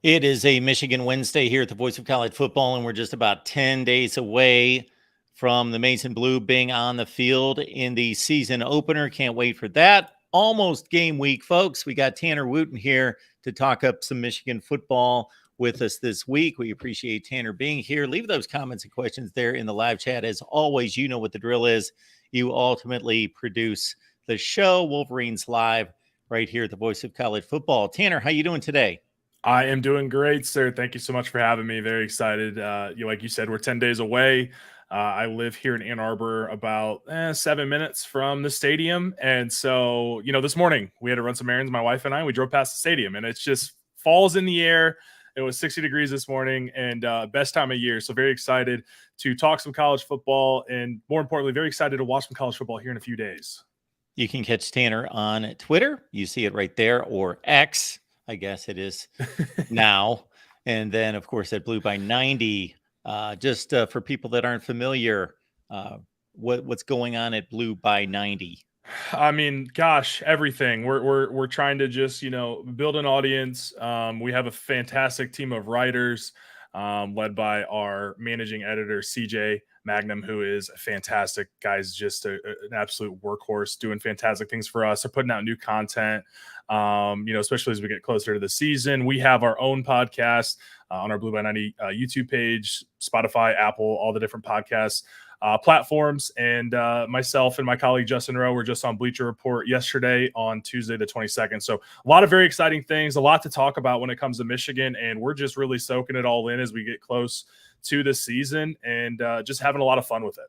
It is a Michigan Wednesday here at the Voice of College Football, and we're just about 10 days away from the Mason Blue being on the field in the season opener. Can't wait for that. Almost game week, folks. We got Tanner Wooten here to talk up some Michigan football with us this week. We appreciate Tanner being here. Leave those comments and questions there in the live chat. As always, you know what the drill is. You ultimately produce the show, Wolverines Live, right here at the Voice of College Football. Tanner, how you doing today? I am doing great, sir. Thank you so much for having me. Very excited. Like you said, we're 10 days away. I live here in Ann Arbor, about 7 minutes from the stadium. And so, this morning we had to run some errands, my wife and I. We drove past the stadium, and it's just falls in the air. It was 60 degrees this morning, and best time of year. So very excited to talk some college football, and more importantly, very excited to watch some college football here in a few days. You can catch Tanner on Twitter. You see it right there, or X, I guess it is now. And then, of course, at Blue by 90. Just for people that aren't familiar, what's going on at Blue by 90? I mean, gosh, everything. We're trying to just build an audience. We have a fantastic team of writers, led by our managing editor CJ Magnum, who is fantastic. Guy's just an absolute workhorse, doing fantastic things for us. They're putting out new content, especially as we get closer to the season. We have our own podcast on our Blue by 90 YouTube page, Spotify, Apple, all the different podcasts platforms. And myself and my colleague Justin Rowe were just on Bleacher Report yesterday on Tuesday the 22nd. So a lot of very exciting things, a lot to talk about when it comes to Michigan, and we're just really soaking it all in as we get close to the season, and just having a lot of fun with it.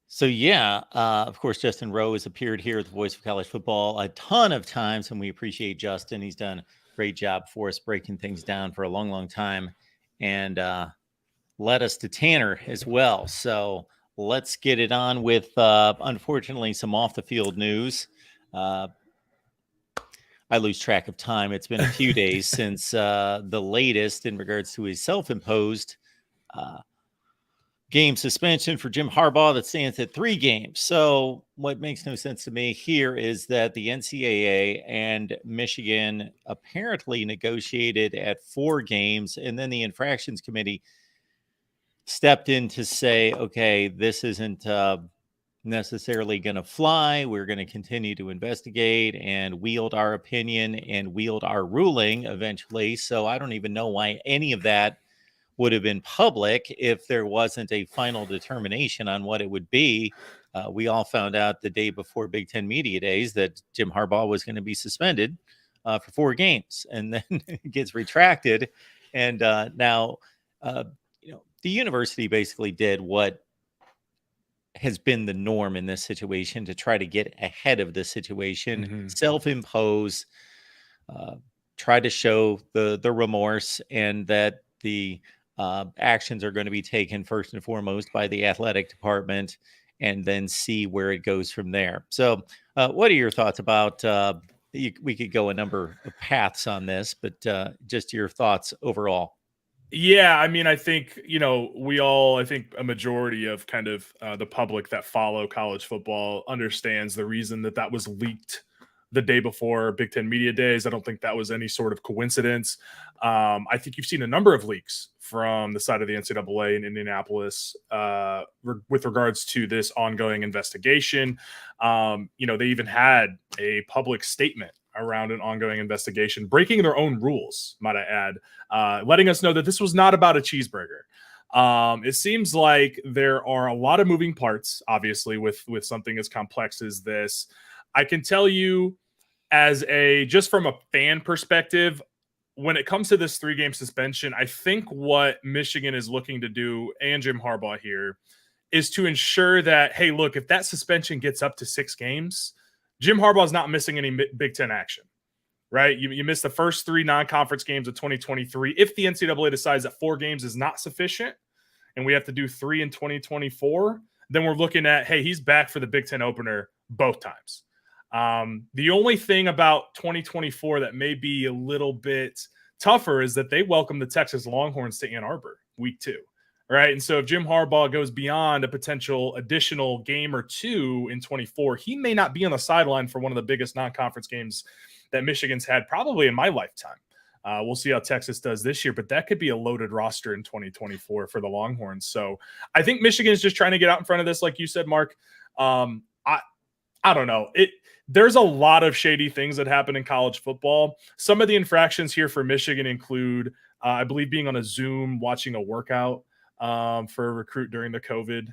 So, of course, Justin Rowe has appeared here at the Voice of College Football a ton of times, and we appreciate Justin. He's done a great job for us, breaking things down for a long, long time, and led us to Tanner as well. So let's get it on with, unfortunately, some off-the-field news. I lose track of time. It's been a few days since the latest in regards to his self-imposed game suspension for Jim Harbaugh that stands at 3 games. So what makes no sense to me here is that the NCAA and Michigan apparently negotiated at 4 games, and then the infractions committee stepped in to say, okay, this isn't necessarily going to fly. We're going to continue to investigate and wield our opinion and wield our ruling eventually. So I don't even know why any of that would have been public if there wasn't a final determination on what it would be. We all found out the day before Big Ten Media Days that Jim Harbaugh was going to be suspended for 4 games, and then it gets retracted. And now, the university basically did what has been the norm in this situation to try to get ahead of the situation, self-impose, try to show the remorse, and that the actions are going to be taken first and foremost by the athletic department, and then see where it goes from there. So what are your thoughts about, we could go a number of paths on this, but just your thoughts overall? Yeah, I mean, I think, I think a majority of kind of the public that follow college football understands the reason that was leaked the day before Big Ten Media Days. I don't think that was any sort of coincidence. I think you've seen a number of leaks from the side of the NCAA in Indianapolis with regards to this ongoing investigation. They even had a public statement around an ongoing investigation, breaking their own rules, might I add, letting us know that this was not about a cheeseburger. It seems like there are a lot of moving parts, obviously, with something as complex as this. I can tell you, just from a fan perspective, when it comes to this 3-game suspension, I think what Michigan is looking to do, and Jim Harbaugh here, is to ensure that, hey, look, if that suspension gets up to 6 games, Jim Harbaugh is not missing any Big Ten action, right? You missed the first 3 non-conference games of 2023. If the NCAA decides that 4 games is not sufficient and we have to do 3 in 2024, then we're looking at, hey, he's back for the Big Ten opener both times. The only thing about 2024 that may be a little bit tougher is that they welcome the Texas Longhorns to Ann Arbor week 2. Right. And so if Jim Harbaugh goes beyond a potential additional game or 2 in 24, he may not be on the sideline for one of the biggest non-conference games that Michigan's had probably in my lifetime. We'll see how Texas does this year, but that could be a loaded roster in 2024 for the Longhorns. So I think Michigan is just trying to get out in front of this, like you said, Mark. I don't know. There's a lot of shady things that happen in college football. Some of the infractions here for Michigan include, I believe, being on a Zoom, watching a workout for a recruit during the COVID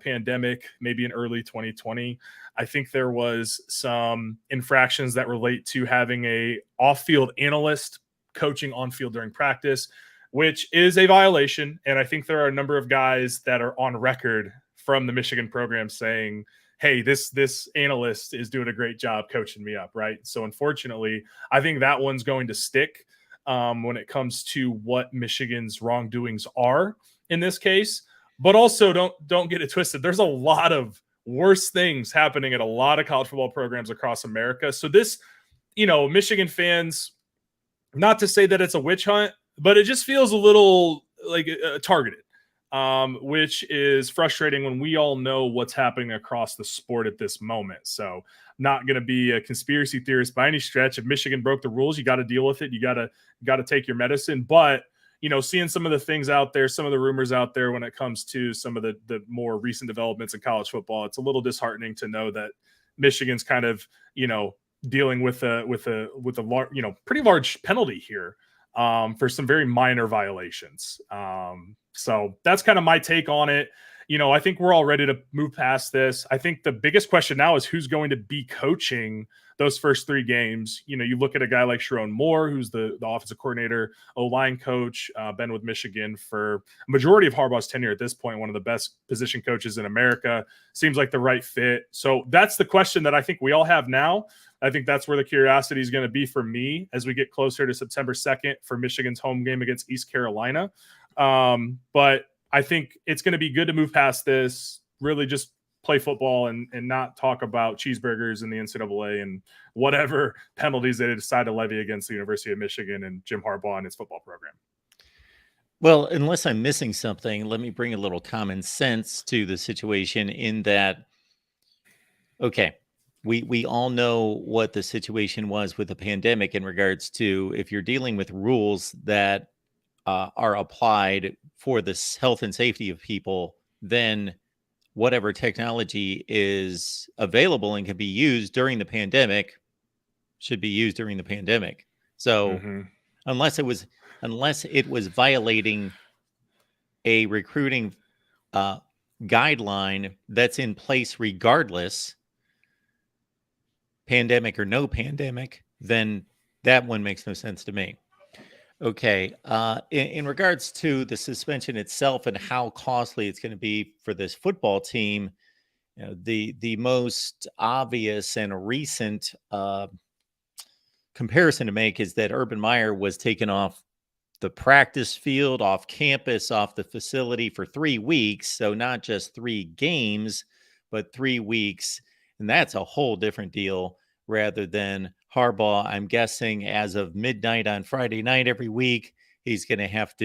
pandemic, maybe in early 2020. I think there was some infractions that relate to having a off-field analyst coaching on-field during practice, which is a violation. And I think there are a number of guys that are on record from the Michigan program saying, hey, this analyst is doing a great job coaching me up, right? So unfortunately, I think that one's going to stick when it comes to what Michigan's wrongdoings are in this case. But also don't get it twisted. There's a lot of worse things happening at a lot of college football programs across America. So this, Michigan fans, not to say that it's a witch hunt, but it just feels a little like targeted. Which is frustrating when we all know what's happening across the sport at this moment. So not going to be a conspiracy theorist by any stretch. If Michigan broke the rules, you got to deal with it. You got to take your medicine. But, seeing some of the things out there, some of the rumors out there when it comes to some of the more recent developments in college football, it's a little disheartening to know that Michigan's kind of, dealing with a pretty large penalty here for some very minor violations. So that's kind of my take on it. I think we're all ready to move past this. I think the biggest question now is who's going to be coaching those first 3 games. You look at a guy like Sharon Moore, who's the offensive coordinator, O-line coach, been with Michigan for a majority of Harbaugh's tenure at this point, one of the best position coaches in America. Seems like the right fit. So that's the question that I think we all have now. I think that's where the curiosity is going to be for me as we get closer to September 2nd for Michigan's home game against East Carolina. But I think it's going to be good to move past this, really just play football and not talk about cheeseburgers in the NCAA and whatever penalties they decide to levy against the University of Michigan and Jim Harbaugh and his football program. Well, unless I'm missing something, let me bring a little common sense to the situation in that, okay, we all know what the situation was with the pandemic in regards to if you're dealing with rules that are applied for the health and safety of people, then whatever technology is available and can be used during the pandemic should be used during the pandemic. So unless it was violating a recruiting guideline that's in place regardless, pandemic or no pandemic, then that one makes no sense to me. Okay. In regards to the suspension itself and how costly it's going to be for this football team, the most obvious and recent comparison to make is that Urban Meyer was taken off the practice field, off campus, off the facility for 3 weeks. So not just 3 games, but 3 weeks. And that's a whole different deal rather than Harbaugh. I'm guessing as of midnight on Friday night every week, he's going to have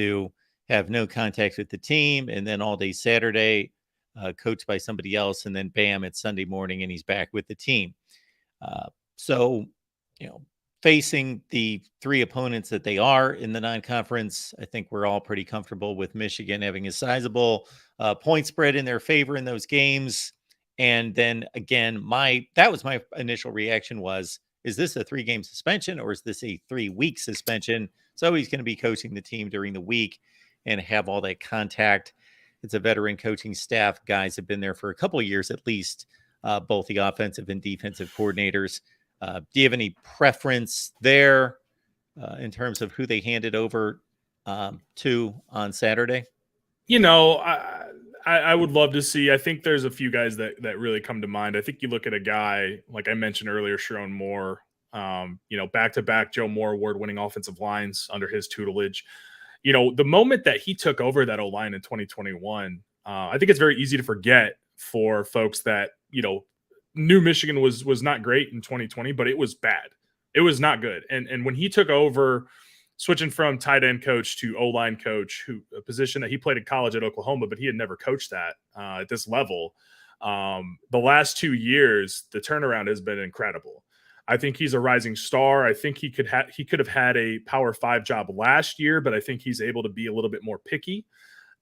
no contact with the team. And then all day Saturday, coached by somebody else. And then bam, it's Sunday morning and he's back with the team. So, facing the 3 opponents that they are in the non-conference, I think we're all pretty comfortable with Michigan having a sizable point spread in their favor in those games. And then again, that was my initial reaction was, is this a 3-game suspension or is this a 3-week suspension? So he's going to be coaching the team during the week and have all that contact. It's a veteran coaching staff. Guys have been there for a couple of years at least, both the offensive and defensive coordinators. Do you have any preference there in terms of who they handed over to on Saturday? I would love to see. I think there's a few guys that really come to mind. I think you look at a guy, like I mentioned earlier, Sharon Moore, back-to-back Joe Moore award-winning offensive lines under his tutelage. The moment that he took over that O-line in 2021, I think it's very easy to forget for folks that, knew Michigan was not great in 2020, but it was bad. It was not good. And when he took over, switching from tight end coach to O-line coach, a position that he played in college at Oklahoma, but he had never coached that at this level. The last 2 years, the turnaround has been incredible. I think he's a rising star. I think he could have had a Power 5 job last year, but I think he's able to be a little bit more picky.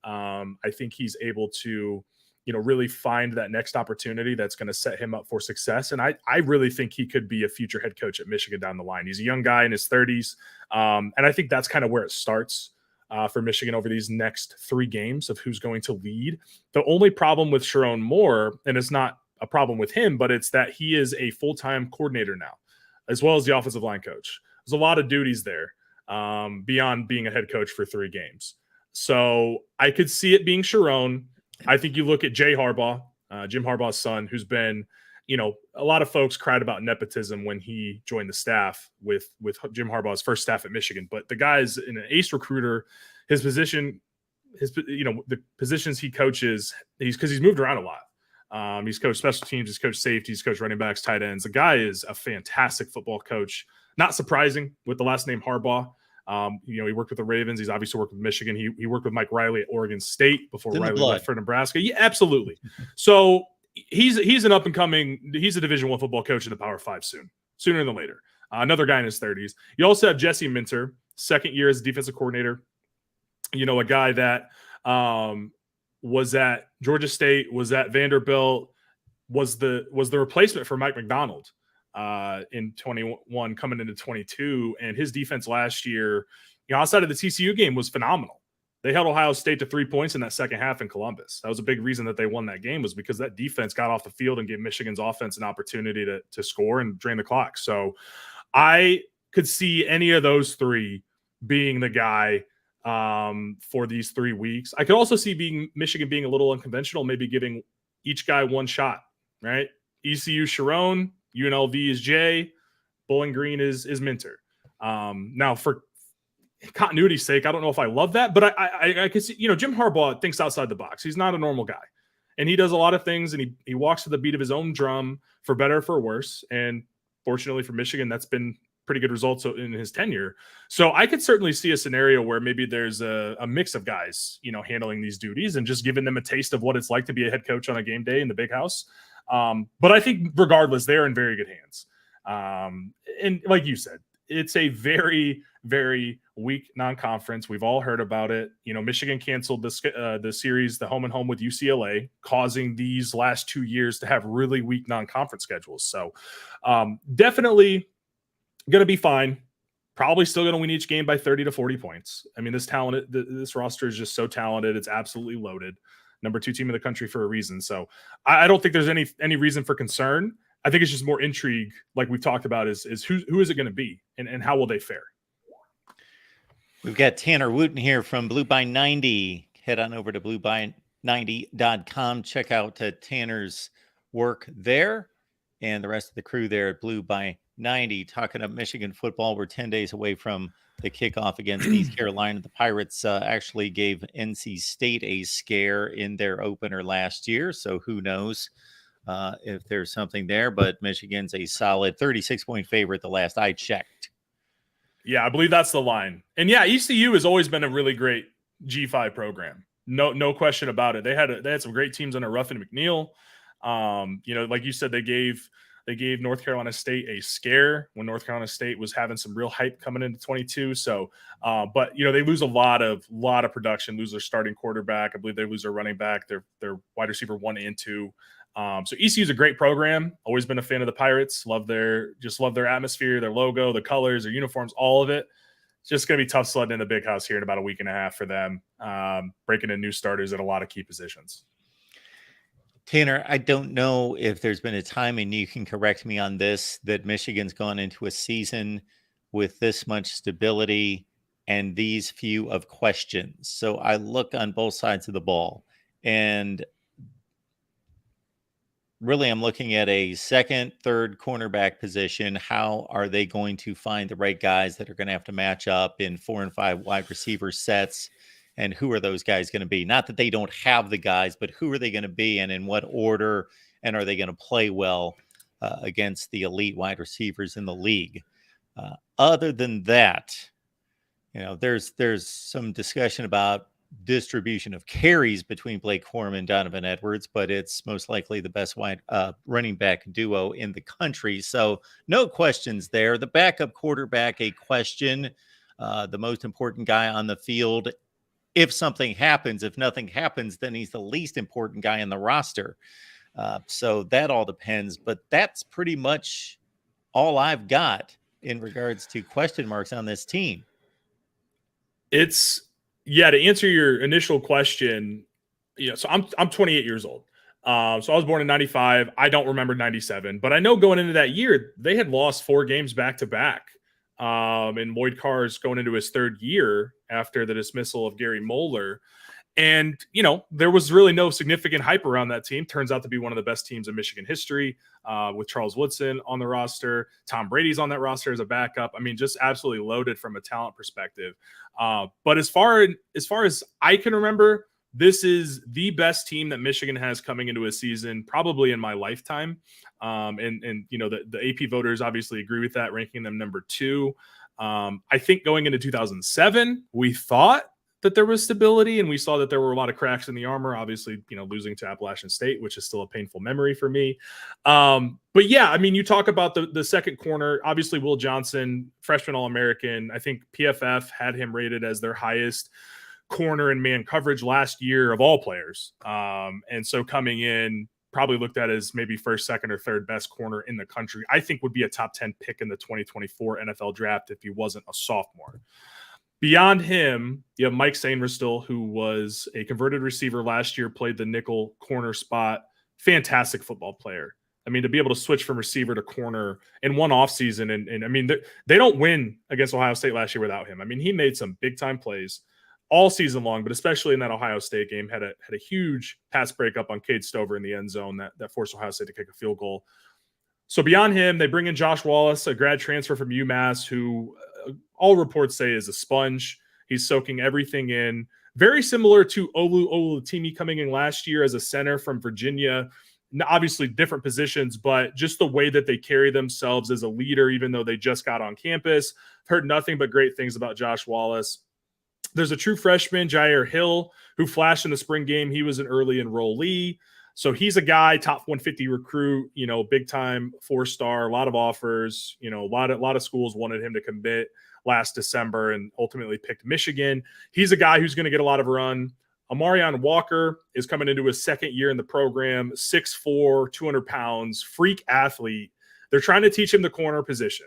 I think he's able to, really find that next opportunity that's going to set him up for success. And I really think he could be a future head coach at Michigan down the line. He's a young guy in his 30s. And I think that's kind of where it starts for Michigan over these next 3 games of who's going to lead. The only problem with Sharon Moore, and it's not a problem with him, but it's that he is a full-time coordinator now, as well as the offensive line coach. There's a lot of duties there beyond being a head coach for 3 games. So I could see it being Sharon. I think you look at Jim Harbaugh's son, who's been, a lot of folks cried about nepotism when he joined the staff with Jim Harbaugh's first staff at Michigan. But the guy's an ace recruiter. His position, the positions he coaches, because he's moved around a lot. He's coached special teams, he's coached safety, he's coached running backs, tight ends. The guy is a fantastic football coach. Not surprising with the last name Harbaugh. He worked with the Ravens. He's obviously worked with Michigan. He worked with Mike Riley at Oregon State before Riley left for Nebraska. Yeah, absolutely. So he's an up and coming. He's a Division I football coach in the Power 5 sooner than later. Another guy in his 30s. You also have Jesse Minter, second year as a defensive coordinator. A guy that was at Georgia State, was at Vanderbilt, was the replacement for Mike McDonald in 21 coming into 22. And his defense last year, outside of the TCU game, was phenomenal. They held Ohio State to 3 points in that second half in Columbus. That was a big reason that they won that game, was because that defense got off the field and gave Michigan's offense an opportunity to score and drain the clock. So I could see any of those 3 being the guy for these 3 weeks. I could also see Michigan being a little unconventional, maybe giving each guy one shot, right? ECU Sharon, UNLV is Jay, Bowling Green is Minter. Now, for continuity's sake, I don't know if I love that, but I can see, Jim Harbaugh thinks outside the box. He's not a normal guy, and he does a lot of things, and he walks to the beat of his own drum, for better or for worse. And fortunately for Michigan, that's been pretty good results in his tenure. So I could certainly see a scenario where maybe there's a mix of guys, handling these duties and just giving them a taste of what it's like to be a head coach on a game day in the big house. But I think regardless, they're in very good hands. And like you said, it's a very, very weak non-conference. We've all heard about it. Michigan canceled the series, the home and home with UCLA, causing these last 2 years to have really weak non-conference schedules. So definitely going to be fine. Probably still going to win each game by 30 to 40 points. I mean, this roster is just so talented. It's absolutely loaded. Number 2 team in the country for a reason. So I don't think there's any reason for concern. I think it's just more intrigue, like we've talked about, is who is it going to be and how will they fare? We've got Tanner Wooten here from Blue by 90. Head on over to blueby90.com. Check out Tanner's work there and the rest of the crew there at Blue by 90. Talking up Michigan football. We're 10 days away from the kickoff against East Carolina. The Pirates actually gave NC State a scare in their opener last year, so who knows if there's something there. But Michigan's a solid 36-point favorite the last I checked. Yeah, I believe that's the line. And yeah, ECU has always been a really great G5 program. No question about it. They had some great teams under Ruffin McNeil. Like you said, they gave North Carolina State a scare when North Carolina State was having some real hype coming into 22. So, but they lose a lot of production, lose their starting quarterback. I believe they lose their running back, their wide receiver 1 and 2. So ECU is a great program. Always been a fan of the Pirates. Love their atmosphere, their logo, the colors, their uniforms, all of it. It's just going to be tough sledding in the big house here in about a week and a half for them, breaking in new starters at a lot of key positions. Tanner, I don't know if there's been a time, and you can correct me on this, that Michigan's gone into a season with this much stability and these few of questions. So I look on both sides of the ball, and really I'm looking at a second, third cornerback position. How are they going to find the right guys that are going to have to match up in 4 and 5 wide receiver sets? And who are those guys going to be? Not that they don't have the guys, but who are they going to be and in what order? And are they going to play well against the elite wide receivers in the league? Other than that, there's some discussion about distribution of carries between Blake Corum and Donovan Edwards, but it's most likely the best running back duo in the country. So no questions there. The backup quarterback, a question. The most important guy on the field. If something happens, if nothing happens, then he's the least important guy in the roster. So that all depends, but that's pretty much all I've got in regards to question marks on this team. To answer your initial question, so I'm 28 years old. So I was born in 95. I don't remember 97, but I know going into that year, they had lost 4 games back to back. And Lloyd Carr's going into his 3rd year after the dismissal of Gary Moeller. And, there was really no significant hype around that team. Turns out to be one of the best teams in Michigan history, with Charles Woodson on the roster. Tom Brady's on that roster as a backup. I mean, just absolutely loaded from a talent perspective. But as far as I can remember, this is the best team that Michigan has coming into a season, probably in my lifetime. The AP voters obviously agree with that, ranking them number 2. I think going into 2007, we thought that there was stability, and we saw that there were a lot of cracks in the armor, obviously, losing to Appalachian State, which is still a painful memory for me. But yeah, I mean, you talk about the second corner, obviously Will Johnson, freshman All-American. I think PFF had him rated as their highest corner in man coverage last year of all players. And so coming in, probably looked at as maybe first, second, or third best corner in the country. I think would be a top 10 pick in the 2024 NFL draft if he wasn't a sophomore. Beyond him, you have Mike Sainristil, who was a converted receiver last year, played the nickel corner spot. Fantastic football player. I mean, to be able to switch from receiver to corner in one offseason, and I mean, they don't win against Ohio State last year without him. I mean, he made some big-time plays all season long, but especially in that Ohio State game, had a huge pass breakup on Cade Stover in the end zone that forced Ohio State to kick a field goal. So beyond him, they bring in Josh Wallace, a grad transfer from UMass, who all reports say is a sponge. He's soaking everything in. Very similar to Olu Oluwatimi coming in last year as a center from Virginia. Obviously different positions, but just the way that they carry themselves as a leader, even though they just got on campus. I've heard nothing but great things about Josh Wallace. There's a true freshman, Jair Hill, who flashed in the spring game. He was an early enrollee. So he's a guy, top 150 recruit, big time 4-star, a lot of offers, a lot of schools wanted him to commit last December and ultimately picked Michigan. He's a guy who's going to get a lot of run. Amarion Walker is coming into his 2nd year in the program, 6'4", 200 pounds, freak athlete. They're trying to teach him the corner position,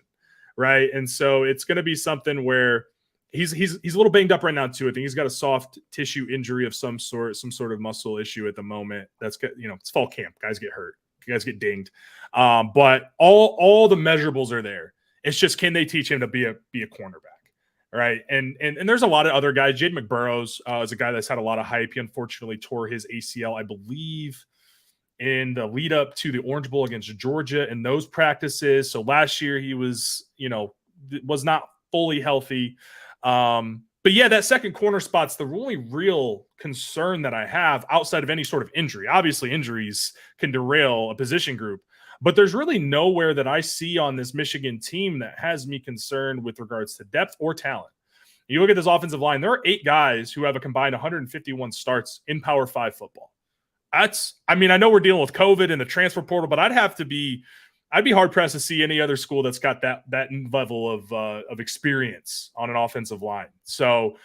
right? And so it's going to be something where he's a little banged up right now too. I think he's got a soft tissue injury of some sort of muscle issue at the moment. That's, it's fall camp. Guys get hurt. Guys get dinged. But all the measurables are there. It's just, can they teach him to be a cornerback, right? And there's a lot of other guys. Jade McBurrows is a guy that's had a lot of hype. He unfortunately tore his ACL, I believe, in the lead up to the Orange Bowl against Georgia in those practices. So last year he was not fully healthy. But yeah, that second corner spot's the only real concern that I have outside of any sort of injury. Obviously, injuries can derail a position group, but there's really nowhere that I see on this Michigan team that has me concerned with regards to depth or talent. You look at this offensive line, there are 8 guys who have a combined 151 starts in Power 5 football. I know we're dealing with COVID and the transfer portal, but I'd be hard pressed to see any other school that's got that level of experience on an offensive line. So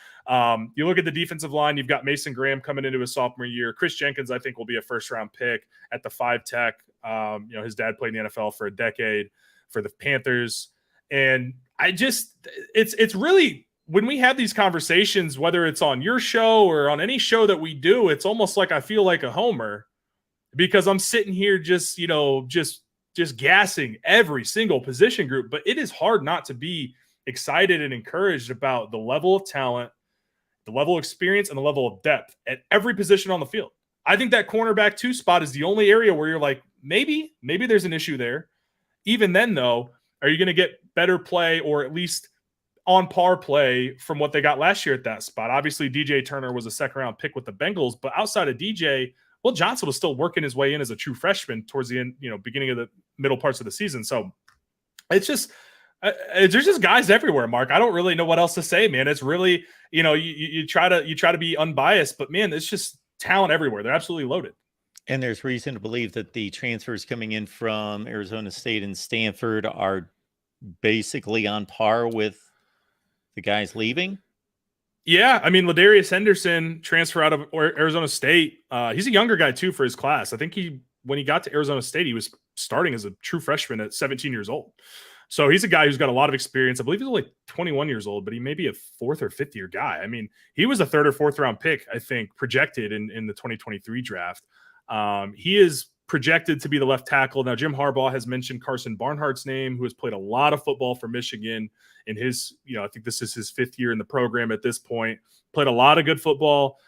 you look at the defensive line, you've got Mason Graham coming into his sophomore year. Chris Jenkins, I think, will be a first-round pick at the 5 tech. His dad played in the NFL for a decade for the Panthers. And it's really, when we have these conversations, whether it's on your show or on any show that we do, it's almost like I feel like a homer because I'm sitting here just gassing every single position group. But it is hard not to be excited and encouraged about the level of talent, the level of experience, and the level of depth at every position on the field. I think that cornerback 2 spot is the only area where you're like, maybe there's an issue there. Even then, though, are you going to get better play or at least on par play from what they got last year at that spot? Obviously, DJ Turner was a second-round pick with the Bengals, but outside of DJ, Will Johnson was still working his way in as a true freshman towards the end, beginning of the middle parts of the season. So it's just, There's just guys everywhere, Mark. I don't really know what else to say, man. It's really, you try to be unbiased, but man, it's just talent everywhere. They're absolutely loaded. And there's reason to believe that the transfers coming in from Arizona State and Stanford are basically on par with the guys leaving. Yeah, I mean, Ladarius Henderson transfer out of Arizona State. He's a younger guy too for his class. I think when he got to Arizona State, he was starting as a true freshman at 17 years old. So he's a guy who's got a lot of experience. I believe he's only 21 years old, but he may be a fourth or fifth year guy. I mean, he was a third or fourth round pick, I think, projected in the 2023 draft. He is projected to be the left tackle. Now, Jim Harbaugh has mentioned Carson Barnhart's name, who has played a lot of football for Michigan in his, I think this is his fifth year in the program at this point. Played a lot of good football,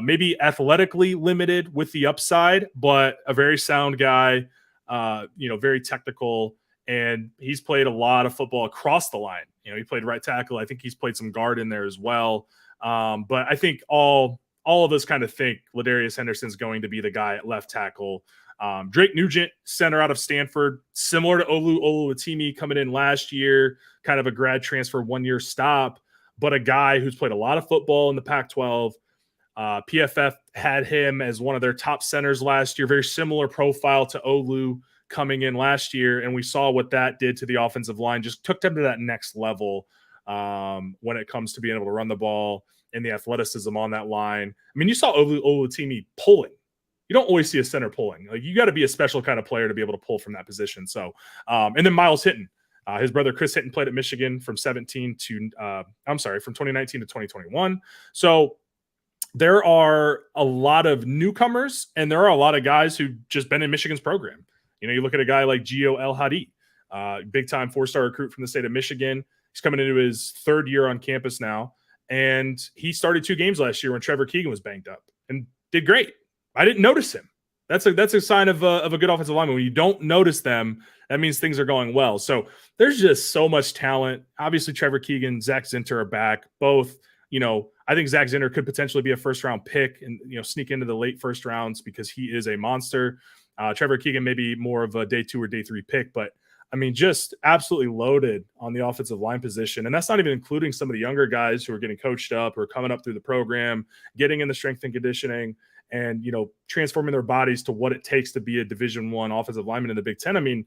maybe athletically limited with the upside, but a very sound guy, very technical. And he's played a lot of football across the line. He played right tackle. I think he's played some guard in there as well. But I think all of us kind of think Ladarius Henderson's going to be the guy at left tackle. Drake Nugent, center out of Stanford, similar to Olu Oluwatimi coming in last year, kind of a grad transfer 1 year stop, but a guy who's played a lot of football in the Pac-12. PFF had him as one of their top centers last year, very similar profile to Olu coming in last year, and we saw what that did to the offensive line. Just took them to that next level when it comes to being able to run the ball and the athleticism on that line. I mean, you saw Oluwatimi pulling. You don't always see a center pulling. Like, you got to be a special kind of player to be able to pull from that position. So, and then Miles Hinton, his brother Chris Hinton played at Michigan from 2019 to 2021. So there are a lot of newcomers, and there are a lot of guys who've just been in Michigan's program. You look at a guy like Gio El Hadi, big-time four-star recruit from the state of Michigan. He's coming into his third year on campus now, and he started 2 games last year when Trevor Keegan was banged up and did great. I didn't notice him. That's a sign of a good offensive lineman. When you don't notice them, that means things are going well. So there's just so much talent. Obviously, Trevor Keegan, Zach Zinter are back. Both, I think Zach Zinter could potentially be a first-round pick and sneak into the late first rounds because he is a monster. Trevor Keegan may be more of a day 2 or day 3 pick, but I mean, just absolutely loaded on the offensive line position. And that's not even including some of the younger guys who are getting coached up, who are coming up through the program, getting in the strength and conditioning, and transforming their bodies to what it takes to be a Division I offensive lineman in the Big Ten. I mean,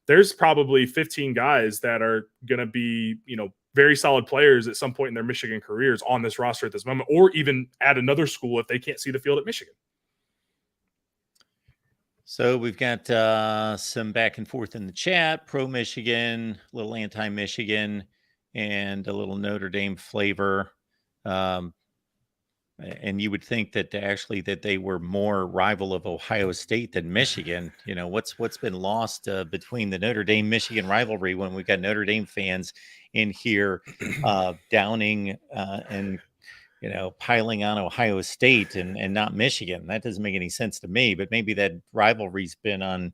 there's probably 15 guys that are going to be, very solid players at some point in their Michigan careers on this roster at this moment, or even at another school if they can't see the field at Michigan. So we've got some back and forth in the chat, pro-Michigan, a little anti-Michigan, and a little Notre Dame flavor. And you would think that actually that they were more rival of Ohio State than Michigan. What's been lost between the Notre Dame Michigan rivalry when we got Notre Dame fans in here downing and piling on Ohio State and not Michigan. That doesn't make any sense to me, but maybe that rivalry's been on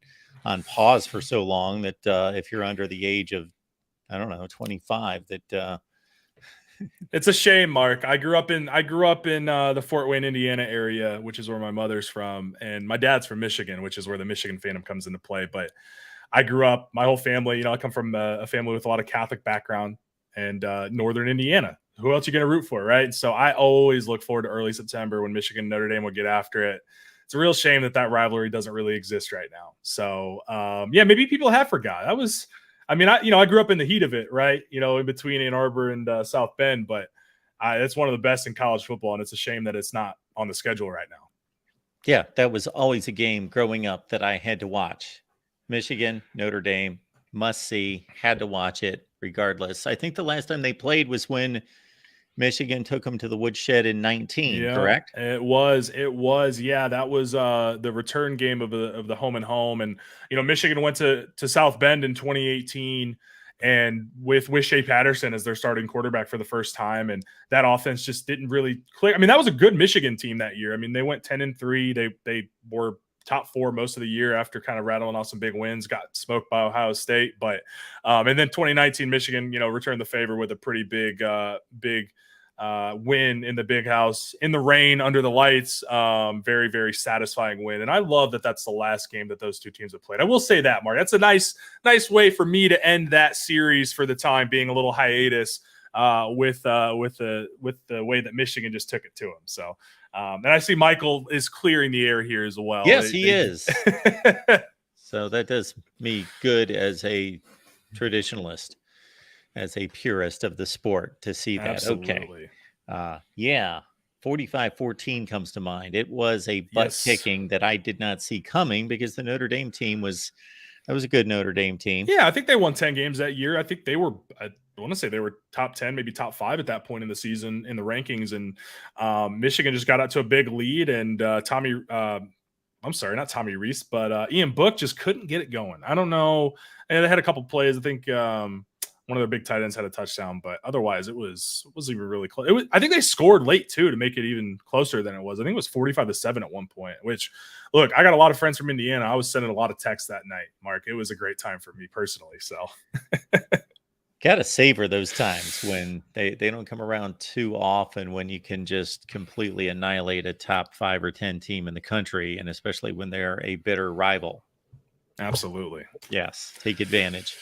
pause for so long that if you're under the age of, 25, that it's a shame, Mark. I grew up in the Fort Wayne, Indiana area, which is where my mother's from, and my dad's from Michigan, which is where the Michigan fandom comes into play. But I grew up, my whole family, I come from a family with a lot of Catholic background, and Northern Indiana. Who else are you going to root for, right? So I always look forward to early September when Michigan and Notre Dame will get after it. It's a real shame that rivalry doesn't really exist right now. So maybe people have forgot. I grew up in the heat of it, right? In between Ann Arbor and South Bend, but it's one of the best in college football, and it's a shame that it's not on the schedule right now. Yeah, that was always a game growing up that I had to watch. Michigan, Notre Dame, must see, had to watch it regardless. I think the last time they played was when Michigan took them to the woodshed in 19, correct? It was. Yeah, that was the return game of the home and home. And, Michigan went to South Bend in 2018 and with Shea Patterson as their starting quarterback for the first time. And that offense just didn't really click. I mean, that was a good Michigan team that year. I mean, they went 10-3. They were top 4 most of the year after kind of rattling off some big wins, got smoked by Ohio State. But and then 2019, Michigan, returned the favor with a pretty big win in the Big House, in the rain, under the lights. Very, very satisfying win. And I love that that's the last game that those two teams have played. I will say that, Mark. That's a nice way for me to end that series for the time being, a little hiatus with the way that Michigan just took it to him. So, and I see Michael is clearing the air here as well. Yes, he is. So that does me good as a traditionalist, as a purist of the sport, to see that. Absolutely. Okay. Yeah. 45-14 comes to mind. It was a butt kicking that I did not see coming, because the Notre Dame team was a good Notre Dame team. Yeah, I think they won 10 games that year. I think they were, I want to say they were top 10, maybe top 5 at that point in the season in the rankings. And Michigan just got out to a big lead, and I'm sorry, not Tommy Reese, but Ian Book just couldn't get it going. I don't know. And they had a couple plays. I think one of their big tight ends had a touchdown, but otherwise it wasn't even really close. I think they scored late too to make it even closer than it was. I think it was 45-7 at one point, which, look, I got a lot of friends from Indiana. I was sending a lot of texts that night, Mark. It was a great time for me personally. So got to savor those times when they don't come around too often, when you can just completely annihilate a top 5 or 10 team in the country, and especially when they're a bitter rival. Absolutely. Yes, take advantage.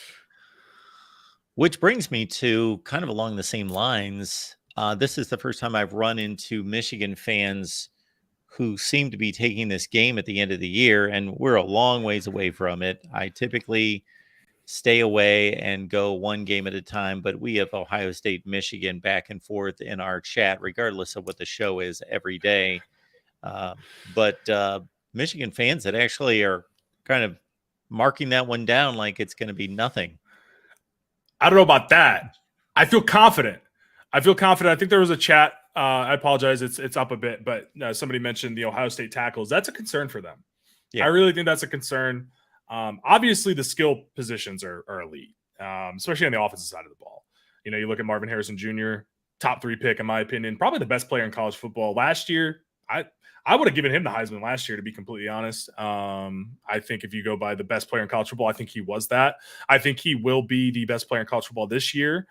Which brings me to kind of along the same lines. This is the first time I've run into Michigan fans who seem to be taking this game at the end of the year, and we're a long ways away from it. I typically stay away and go one game at a time, but we have Ohio State, Michigan back and forth in our chat, regardless of what the show is every day. But Michigan fans that actually are kind of marking that one down like it's going to be nothing. I don't know about that. I feel confident. I think there was a chat. I apologize. It's up a bit, but somebody mentioned the Ohio State tackles. That's a concern for them. Yeah. I really think that's a concern. Obviously, the skill positions are elite, especially on the offensive side of the ball. You know, you look at Marvin Harrison Jr., top 3 pick, in my opinion, probably the best player in college football. Last year, I would have given him the Heisman last year, to be completely honest. I think if you go by the best player in college football, I think he was that. I think he will be the best player in college football this year.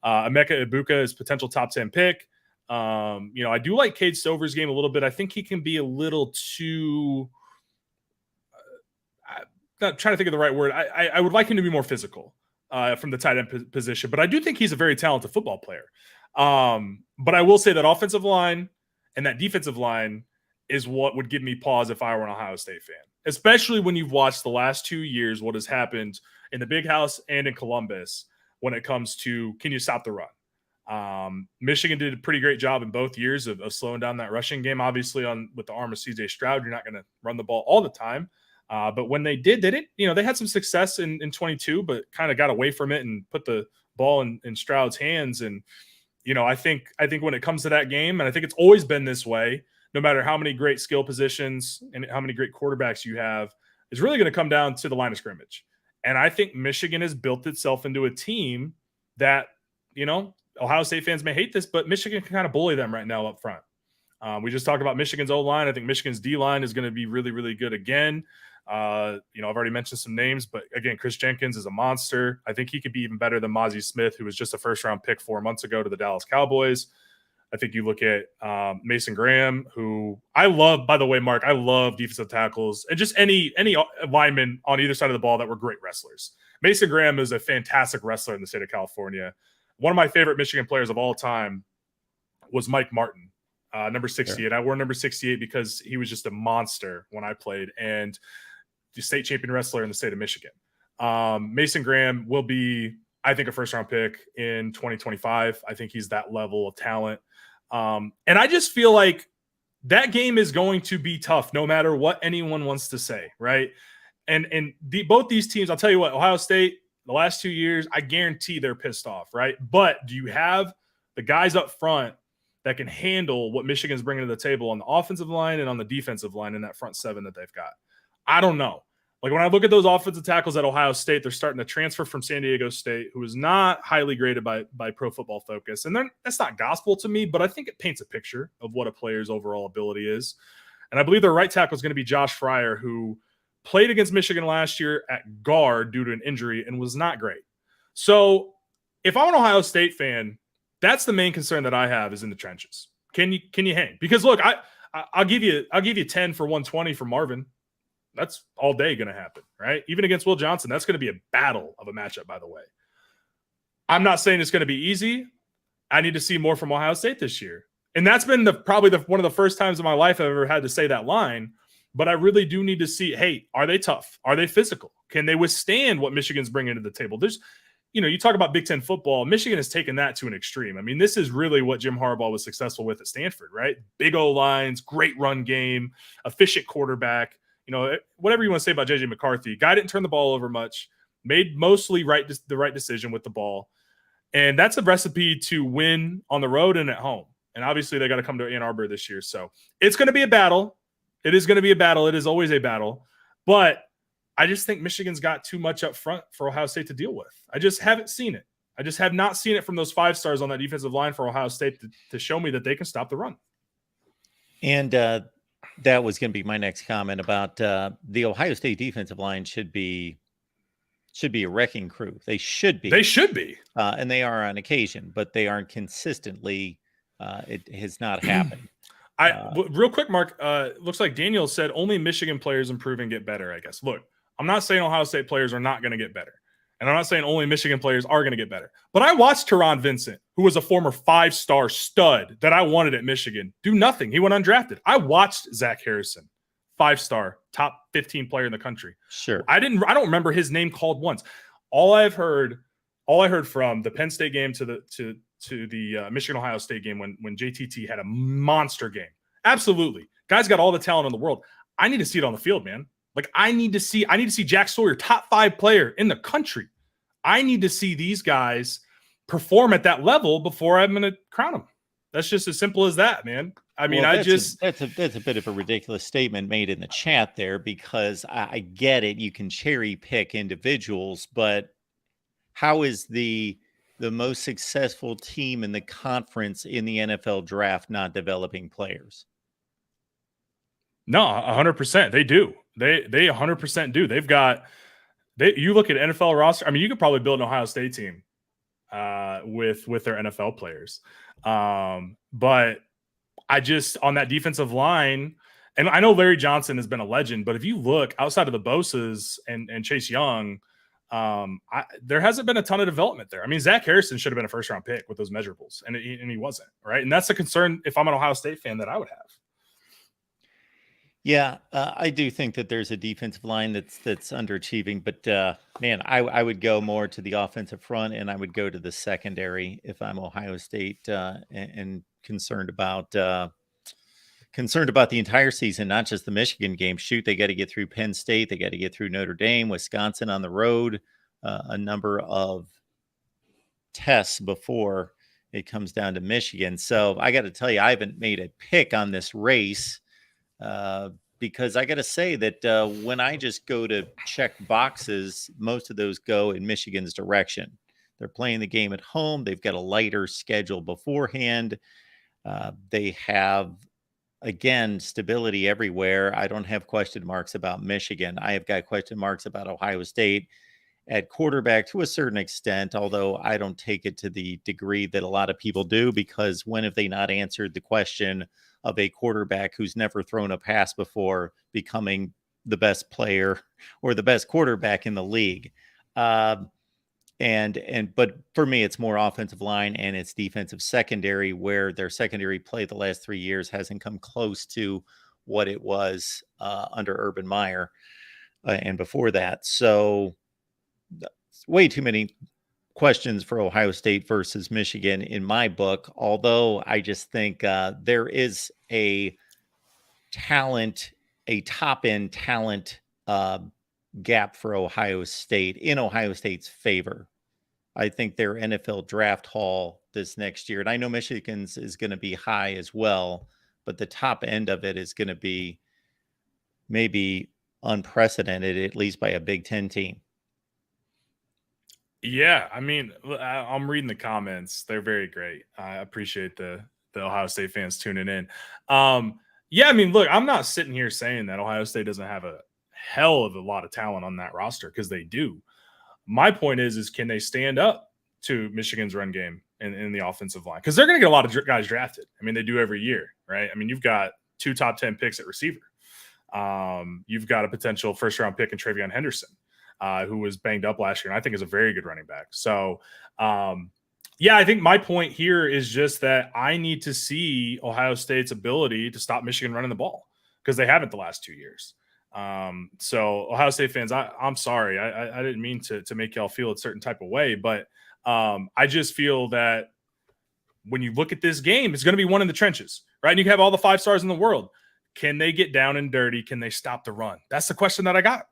Emeka Ibuka is potential top 10 pick. I do like Cade Stover's game a little bit. I think he can be a little too not trying to think of the right word. I would like him to be more physical from the tight end position, but I do think he's a very talented football player. But I will say that offensive line and that defensive line is what would give me pause if I were an Ohio State fan, especially when you've watched the last 2 years what has happened in the Big House and in Columbus when it comes to, can you stop the run? Michigan did a pretty great job in both years of slowing down that rushing game. Obviously, with the arm of CJ Stroud, you're not going to run the ball all the time. But when they did, they didn't, they had some success in 22, but kind of got away from it and put the ball in Stroud's hands. And, I think when it comes to that game, and I think it's always been this way, no matter how many great skill positions and how many great quarterbacks you have, is really going to come down to the line of scrimmage. And I think Michigan has built itself into a team that, Ohio State fans may hate this, but Michigan can kind of bully them right now up front. We just talked about Michigan's O-line. I think Michigan's D-line is going to be really, really good again. I've already mentioned some names, but again, Chris Jenkins is a monster. I think he could be even better than Mozzie Smith, who was just a first-round pick 4 months ago to the Dallas Cowboys. I think you look at Mason Graham, who I love, by the way, Mark, I love defensive tackles and just any linemen on either side of the ball that were great wrestlers. Mason Graham is a fantastic wrestler in the state of California. One of my favorite Michigan players of all time was Mike Martin, number 68. Sure. I wore number 68 because he was just a monster when I played, and the state champion wrestler in the state of Michigan. Mason Graham will be, I think, a first-round pick in 2025. I think he's that level of talent. And I just feel like that game is going to be tough no matter what anyone wants to say, right? And both these teams, I'll tell you what, Ohio State, the last 2 years, I guarantee they're pissed off, right? But do you have the guys up front that can handle what Michigan's bringing to the table on the offensive line and on the defensive line in that front seven that they've got? I don't know. Like, when I look at those offensive tackles at Ohio State, they're starting to transfer from San Diego State, who is not highly graded by Pro Football Focus. And that's not gospel to me, but I think it paints a picture of what a player's overall ability is. And I believe their right tackle is going to be Josh Fryer, who played against Michigan last year at guard due to an injury and was not great. So if I'm an Ohio State fan, That's the main concern that I have is in the trenches. Can you hang? Because look, I'll give you 10 for 120 for Marvin. That's all day going to happen, right? Even against Will Johnson, that's going to be a battle of a matchup, by the way. I'm not saying it's going to be easy. I need to see more from Ohio State this year. And that's been probably one of the first times in my life I've ever had to say that line. But I really do need to see, hey, are they tough? Are they physical? Can they withstand what Michigan's bringing to the table? There's, you talk about Big Ten football. Michigan has taken that to an extreme. I mean, this is really what Jim Harbaugh was successful with at Stanford, right? Big O lines, great run game, efficient quarterback. Whatever you want to say about JJ McCarthy, guy didn't turn the ball over much, made mostly the right decision with the ball. And that's a recipe to win on the road and at home. And obviously they got to come to Ann Arbor this year. So it's going to be a battle. It is going to be a battle. It is always a battle. But I just think Michigan's got too much up front for Ohio State to deal with. I just haven't seen it. I just have not seen it from those 5 stars on that defensive line for Ohio State to show me that they can stop the run. And that was going to be my next comment about the Ohio State defensive line should be a wrecking crew. They should be. And they are on occasion, but they aren't consistently. It has not happened. Real quick, Mark, looks like Daniel said only Michigan players improve and get better, I guess. Look, I'm not saying Ohio State players are not going to get better. And I'm not saying only Michigan players are going to get better. But I watched Teron Vincent, who was a former 5-star stud that I wanted at Michigan, do nothing. He went undrafted. I watched Zach Harrison, 5-star, top 15 player in the country. Sure. I don't remember his name called once. All I heard from the Penn State game to the Michigan-Ohio State game when JTT had a monster game. Absolutely. Guy's got all the talent in the world. I need to see it on the field, man. Like, I need to see Jack Sawyer, top 5 player in the country. I need to see these guys perform at that level before I'm going to crown them. That's just as simple as that, man. I mean, that's a bit of a ridiculous statement made in the chat there, because I get it. You can cherry pick individuals, but how is the most successful team in the conference in the NFL draft not developing players? No, 100%. They do. They 100% do. You look at NFL roster. I mean, you could probably build an Ohio State team with their NFL players. But I just, on that defensive line, and I know Larry Johnson has been a legend, but if you look outside of the Bosa's and Chase Young, there hasn't been a ton of development there. I mean, Zach Harrison should have been a first-round pick with those measurables, and he wasn't, right? And that's a concern if I'm an Ohio State fan that I would have. Yeah, I do think that there's a defensive line that's underachieving, but man, I would go more to the offensive front, and I would go to the secondary if I'm Ohio State and concerned about the entire season, not just the Michigan game. Shoot, they got to get through Penn State, they got to get through Notre Dame, Wisconsin on the road, a number of tests before it comes down to Michigan. So I got to tell you, I haven't made a pick on this race. Because I got to say that when I just go to check boxes, most of those go in Michigan's direction. They're playing the game at home. They've got a lighter schedule beforehand. They have, again, stability everywhere. I don't have question marks about Michigan. I have got question marks about Ohio State at quarterback to a certain extent, although I don't take it to the degree that a lot of people do, because when have they not answered the question of a quarterback who's never thrown a pass before becoming the best player or the best quarterback in the league? But for me, it's more offensive line and it's defensive secondary, where their secondary play the last 3 years hasn't come close to what it was under Urban Meyer and before that. So way too many questions for Ohio State versus Michigan in my book, although I just think there is a top-end talent gap for Ohio State in Ohio State's favor. I think their NFL draft haul this next year, and I know Michigan's is going to be high as well, but the top end of it is going to be maybe unprecedented, at least by a Big Ten team. Yeah, I mean, I'm reading the comments. They're very great. I appreciate the Ohio State fans tuning in. Yeah, I mean, look, I'm not sitting here saying that Ohio State doesn't have a hell of a lot of talent on that roster, because they do. My point is can they stand up to Michigan's run game? in the offensive line, because they're going to get a lot of guys drafted. I mean, they do every year, right? I mean, you've got 2 top 10 picks at receiver. You've got a potential first-round pick in Travion Henderson, who was banged up last year, and I think is a very good running back. So, I think my point here is just that I need to see Ohio State's ability to stop Michigan running the ball, because they haven't the last 2 years. So Ohio State fans, I'm sorry. I didn't mean to make y'all feel a certain type of way, but I just feel that when you look at this game, it's going to be one in the trenches, right? And you have all the 5 stars in the world. Can they get down and dirty? Can they stop the run? That's the question that I got.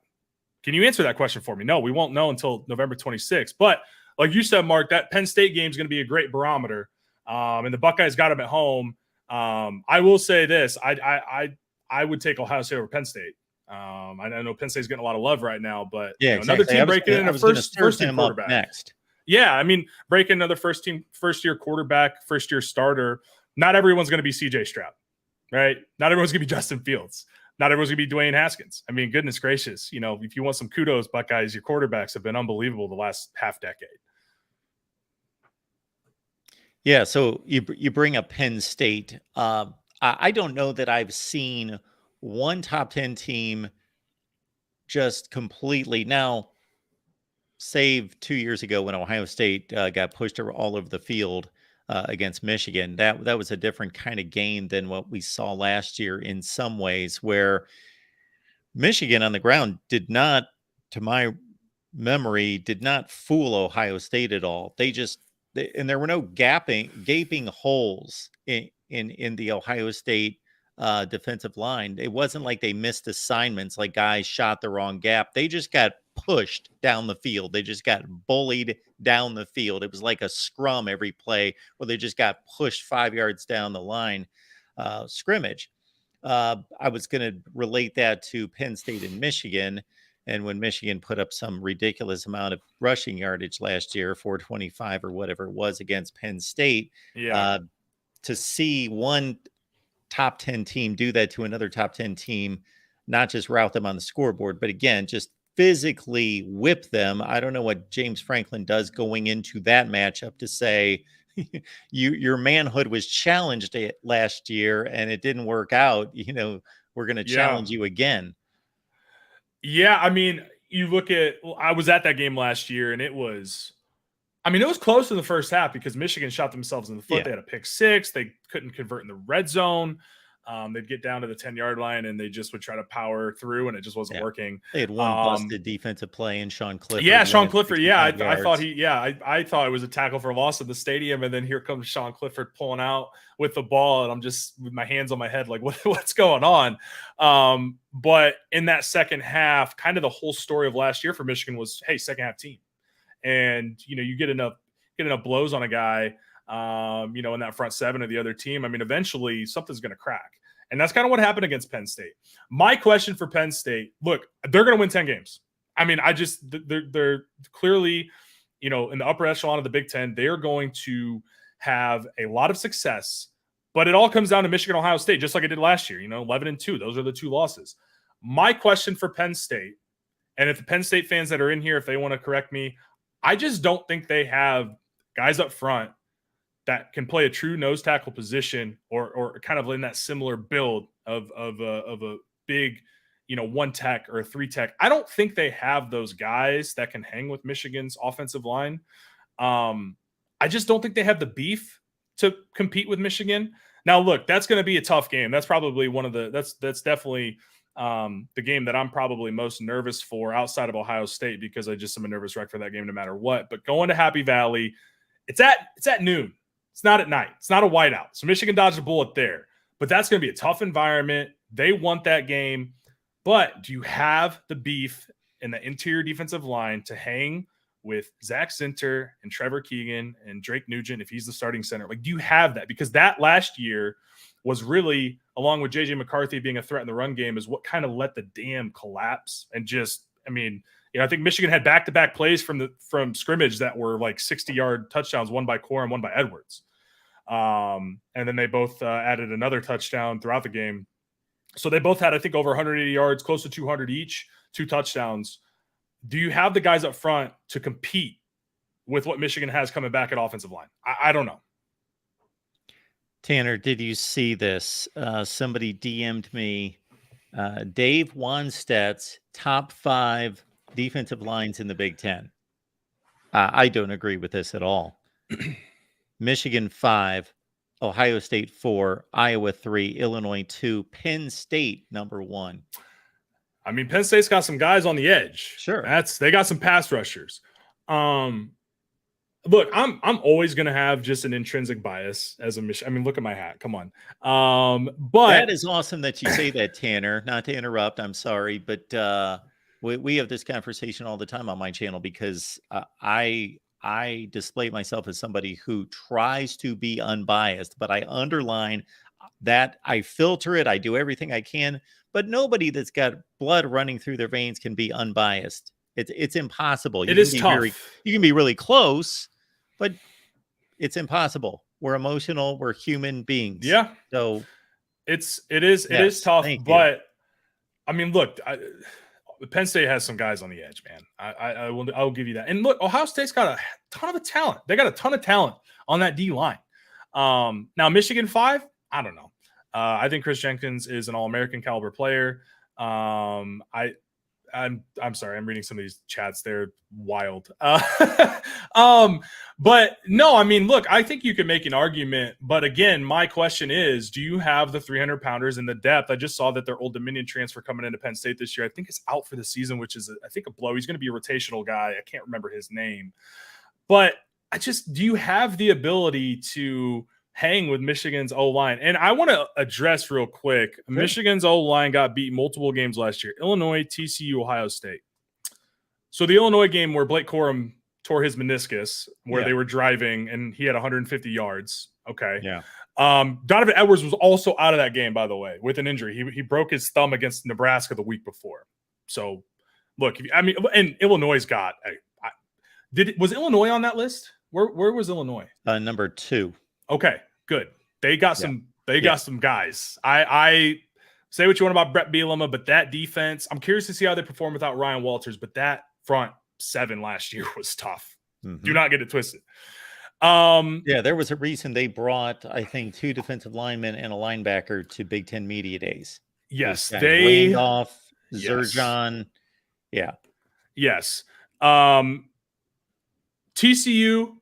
Can you answer that question for me? No, we won't know until November 26th. But like you said, Mark, that Penn State game is going to be a great barometer. And the Buckeyes got them at home. I will say this. I would take Ohio State over Penn State. I know Penn State's getting a lot of love right now, but another team breaking in a first-team quarterback. Next. Yeah, I mean, breaking another first-year quarterback, first-year starter. Not everyone's going to be C.J. Stroud, right? Not everyone's going to be Justin Fields. Not everyone's going to be Dwayne Haskins. I mean, goodness gracious. If you want some kudos, Buckeyes, your quarterbacks have been unbelievable the last half decade. Yeah, so you bring up Penn State. I don't know that I've seen one top 10 team just completely now, save 2 years ago when Ohio State got pushed all over the field against Michigan. That was a different kind of game than what we saw last year in some ways, where Michigan on the ground did not, to my memory, did not fool Ohio State at all. And there were no gaping holes in the Ohio State defensive line. It wasn't like they missed assignments, like guys shot the wrong gap. They just got pushed down the field. They just got bullied down the field. It was like a scrum every play where they just got pushed 5 yards down the line scrimmage. I was going to relate that to Penn State and Michigan. And when Michigan put up some ridiculous amount of rushing yardage last year, 425 or whatever it was against Penn State, to see one top 10 team do that to another top 10 team, not just rout them on the scoreboard, but again, just physically whip them. I don't know what James Franklin does going into that matchup to say, your manhood was challenged last year and it didn't work out. We're going to challenge you again. Yeah, I mean, I was at that game last year, and it was close in the first half because Michigan shot themselves in the foot. Yeah. They had a pick 6. They couldn't convert in the red zone. They'd get down to the 10-yard line, and they just would try to power through, and it just wasn't working. They had one busted defensive play in Sean Clifford. Yeah, Sean Clifford. Yeah, I thought I thought it was a tackle for loss in the stadium, and then here comes Sean Clifford pulling out with the ball, and I'm just with my hands on my head like, what's going on? But in that second half, kind of the whole story of last year for Michigan was, hey, second half team, and you get enough blows on a guy. In that front seven of the other team, eventually something's going to crack. And that's kind of what happened against Penn State. My question for Penn State, look, they're going to win 10 games. They're clearly, in the upper echelon of the Big Ten, they're going to have a lot of success, but it all comes down to Michigan, Ohio State, just like it did last year, 11-2. Those are the 2 losses. My question for Penn State, and if the Penn State fans that are in here, if they want to correct me, I just don't think they have guys up front that can play a true nose tackle position or kind of in that similar build of a big, 1 tech or a 3 tech. I don't think they have those guys that can hang with Michigan's offensive line. I just don't think they have the beef to compete with Michigan. Now, look, that's going to be a tough game. That's probably that's definitely the game that I'm probably most nervous for outside of Ohio State, because I just am a nervous wreck for that game no matter what. But going to Happy Valley, it's at noon. It's not at night. It's not a whiteout. So Michigan dodged a bullet there. But that's going to be a tough environment. They want that game. But do you have the beef in the interior defensive line to hang with Zach Sinter and Trevor Keegan and Drake Nugent if he's the starting center? Like, do you have that? Because that last year was really, along with J.J. McCarthy being a threat in the run game, is what kind of let the dam collapse. And just, I think Michigan had back-to-back plays from scrimmage that were like 60-yard touchdowns, one by Core and one by Edwards. And then they both added another touchdown throughout the game. So they both had, I think, over 180 yards, close to 200 each, 2 touchdowns. Do you have the guys up front to compete with what Michigan has coming back at offensive line. I don't know. Tanner, did you see this? Somebody DM'd me Dave Wannstedt's top 5 defensive lines in the Big Ten. I don't agree with this at all. Michigan 5, Ohio State 4, Iowa 3, Illinois 2, Penn State number 1. I mean, Penn State's got some guys on the edge. Sure. They got some pass rushers. Look, I'm always going to have just an intrinsic bias as a Michigan. I mean, look at my hat. Come on. But that is awesome that you say that, Tanner. Not to interrupt, I'm sorry, but we have this conversation all the time on my channel because I display myself as somebody who tries to be unbiased, but I underline that I filter it. I do everything I can, but nobody that's got blood running through their veins can be unbiased. It's impossible. It is tough. You can be really close, but it's impossible. We're emotional. We're human beings. Yeah. So it is tough, but I mean, look, Penn State has some guys on the edge, man. I will give you that. And look, Ohio State's got a ton of talent. They got a ton of talent on that D line. Now Michigan 5, I don't know. I think Chris Jenkins is an All-American caliber player. I'm sorry, I'm reading some of these chats. They're wild. But no, I mean, look, I think you could make an argument. But again, my question is, do you have the 300-pounders in the depth? I just saw that their Old Dominion transfer coming into Penn State this year, I think is out for the season, which is, I think, a blow. He's going to be a rotational guy. I can't remember his name. But do you have the ability to hang with Michigan's O-line? And I want to address real quick, sure. Michigan's O-line got beat multiple games last year. Illinois, TCU, Ohio State. So the Illinois game where Blake Corum tore his meniscus, where they were driving and he had 150 yards. Okay. Yeah. Donovan Edwards was also out of that game, by the way, with an injury. He broke his thumb against Nebraska the week before. So look, and Illinois got was Illinois on that list? Where was Illinois? Number 2. Okay, good. They got some guys. I say what you want about Brett Bielema, but that defense, I'm curious to see how they perform without Ryan Walters, but that front 7 last year was tough. Mm-hmm. Do not get it twisted. There was a reason they brought, I think, 2 defensive linemen and a linebacker to Big Ten Media Days. Yes, they off Zerjon. Yeah. Yes. TCU.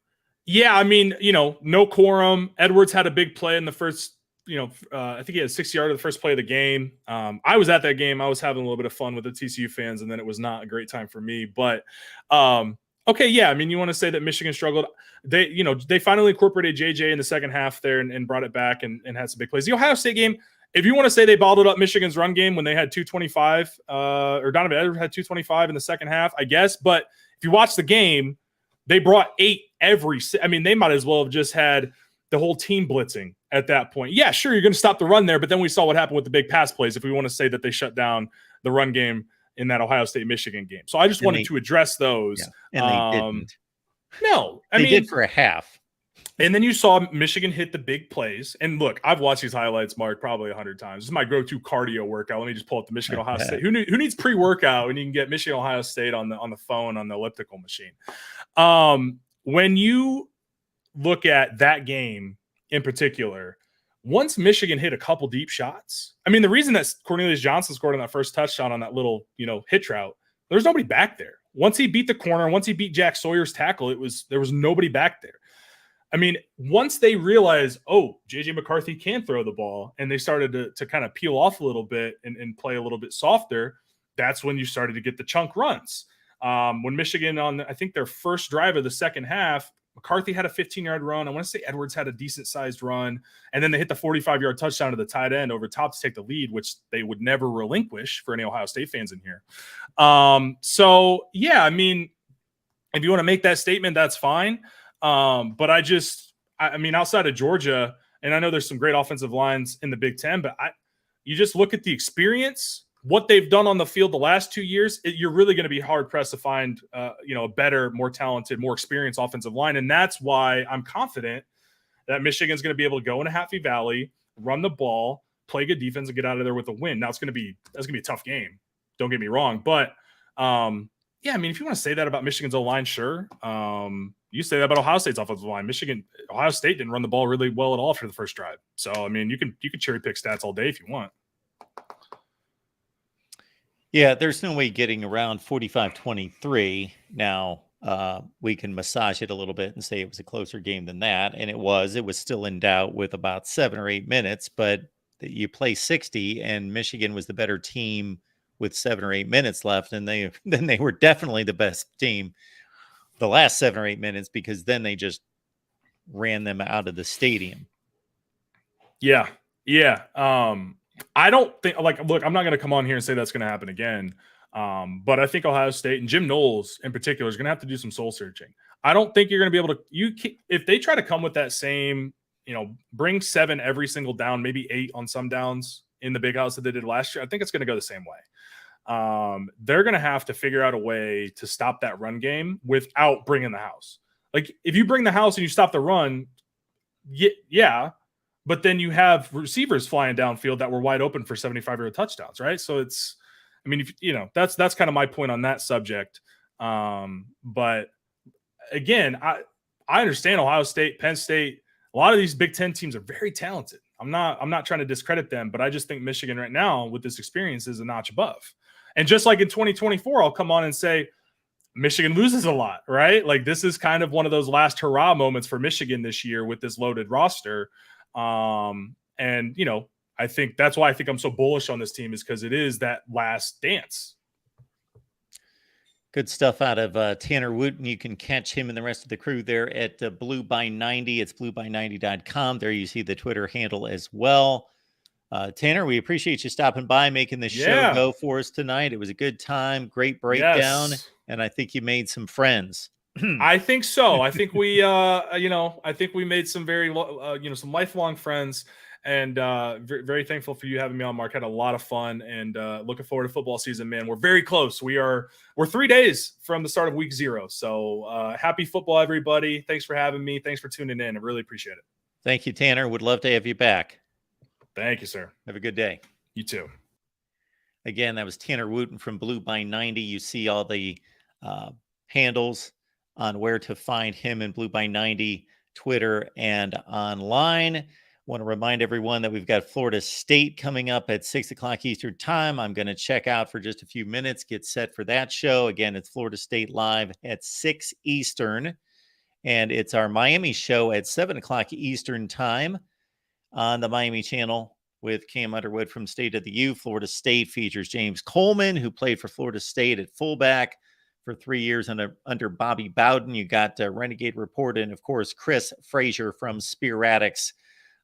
Yeah, I mean, no Corum. Edwards had a big play in the first, I think he had a 60-yarder the first play of the game. I was at that game. I was having a little bit of fun with the TCU fans, and then it was not a great time for me. But, okay, yeah, I mean, you want to say that Michigan struggled. They finally incorporated JJ in the second half there and brought it back and had some big plays. The Ohio State game, if you want to say they bottled up Michigan's run game when they had 225, or Donovan Edwards had 225 in the second half, I guess. But if you watch the game, they brought 8 they might as well have just had the whole team blitzing at that point. Yeah, sure, you're going to stop the run there, but then we saw what happened with the big pass plays if we want to say that they shut down the run game in that Ohio State-Michigan game. So I just wanted to address those. Yeah, and they didn't. No. They did for a half. And then you saw Michigan hit the big plays. And look, I've watched these highlights, Mark, probably 100 times. This is my go-to cardio workout. Let me just pull up the Michigan-Ohio State. Who needs pre-workout when you can get Michigan-Ohio State on the phone on the elliptical machine? When you look at that game in particular, once Michigan hit a couple deep shots, I mean, the reason that Cornelius Johnson scored on that first touchdown on that little, hitch route, there's nobody back there. Once he beat the corner, once he beat Jack Sawyer's tackle, there was nobody back there. I mean, once they realized, JJ McCarthy can throw the ball, and they started to kind of peel off a little bit and play a little bit softer, that's when you started to get the chunk runs. When Michigan on, I think, their first drive of the second half, McCarthy had a 15-yard run. I want to say Edwards had a decent-sized run, and then they hit the 45-yard touchdown to the tight end over top to take the lead, which they would never relinquish for any Ohio State fans in here. So, yeah, I mean, if you want to make that statement, that's fine. But I mean, outside of Georgia, and I know there's some great offensive lines in the Big Ten, but you just look at the experience, what they've done on the field the last 2 years, you're really going to be hard-pressed to find, a better, more talented, more experienced offensive line. And that's why I'm confident that Michigan's going to be able to go into Happy Valley, run the ball, play good defense, and get out of there with a win. Now, that's going to be a tough game. Don't get me wrong. But, yeah, I mean, if you want to say that about Michigan's O-line, sure. You say that about Ohio State's offensive line. Ohio State didn't run the ball really well at all after the first drive. So, I mean, you can cherry pick stats all day if you want. Yeah, there's no way getting around 45-23. Now, we can massage it a little bit and say it was a closer game than that. And it was still in doubt with about 7 or 8 minutes, but you play 60 and Michigan was the better team with 7 or 8 minutes left. And they were definitely the best team the last 7 or 8 minutes, because then they just ran them out of the stadium. Yeah. Yeah. I don't think, look, I'm not going to come on here and say that's going to happen again. But I think Ohio State and Jim Knowles in particular is going to have to do some soul searching. I don't think you're going to be able to, if they try to come with that same, bring 7 every single down, maybe 8 on some downs in the big house that they did last year, I think it's going to go the same way. They're going to have to figure out a way to stop that run game without bringing the house. Like, if you bring the house and you stop the run, yeah, but then you have receivers flying downfield that were wide open for 75-yard touchdowns, right? So it's, I mean, that's kind of my point on that subject. But again, I understand Ohio State, Penn State, a lot of these Big Ten teams are very talented. I'm not trying to discredit them, but I just think Michigan right now with this experience is a notch above. And just like in 2024, I'll come on and say Michigan loses a lot, right? Like, this is kind of one of those last hurrah moments for Michigan this year with this loaded roster. And, I think that's why I think I'm so bullish on this team, is because it is that last dance. Good stuff out of Tanner Wooten. You can catch him and the rest of the crew there at Blue by 90. It's blueby90.com. There you see the Twitter handle as well. Tanner, we appreciate you stopping by, making the show go for us tonight. It was a good time, great breakdown, and I think you made some friends. I think so. I think we, made some some lifelong friends, and very, very thankful for you having me on, Mark. Had a lot of fun, and looking forward to football season, man. We're very close. We're 3 days from the start of week 0. So happy football, everybody. Thanks for having me. Thanks for tuning in. I really appreciate it. Thank you, Tanner. Would love to have you back. Thank you, sir. Have a good day. You too. Again, that was Tanner Wooten from Blue by 90. You see all the handles on where to find him in Blue by 90, Twitter, and online. Want to remind everyone that we've got Florida State coming up at 6 o'clock Eastern time. I'm going to check out for just a few minutes, get set for that show. Again, it's Florida State live at 6 Eastern, and it's our Miami show at 7 o'clock Eastern time on the Miami channel with Cam Underwood from State of the U. Florida State features James Coleman, who played for Florida State at fullback for 3 years under Bobby Bowden. You got Renegade Report and, of course, Chris Frazier from Spear Addicts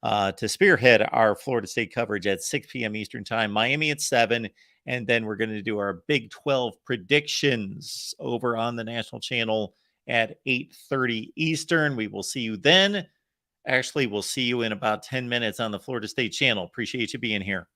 to spearhead our Florida State coverage at 6 p.m. Eastern time, Miami at 7. And then we're going to do our Big 12 predictions over on the national channel at 8:30 Eastern. We will see you then. Actually, we'll see you in about 10 minutes on the Florida State channel. Appreciate you being here.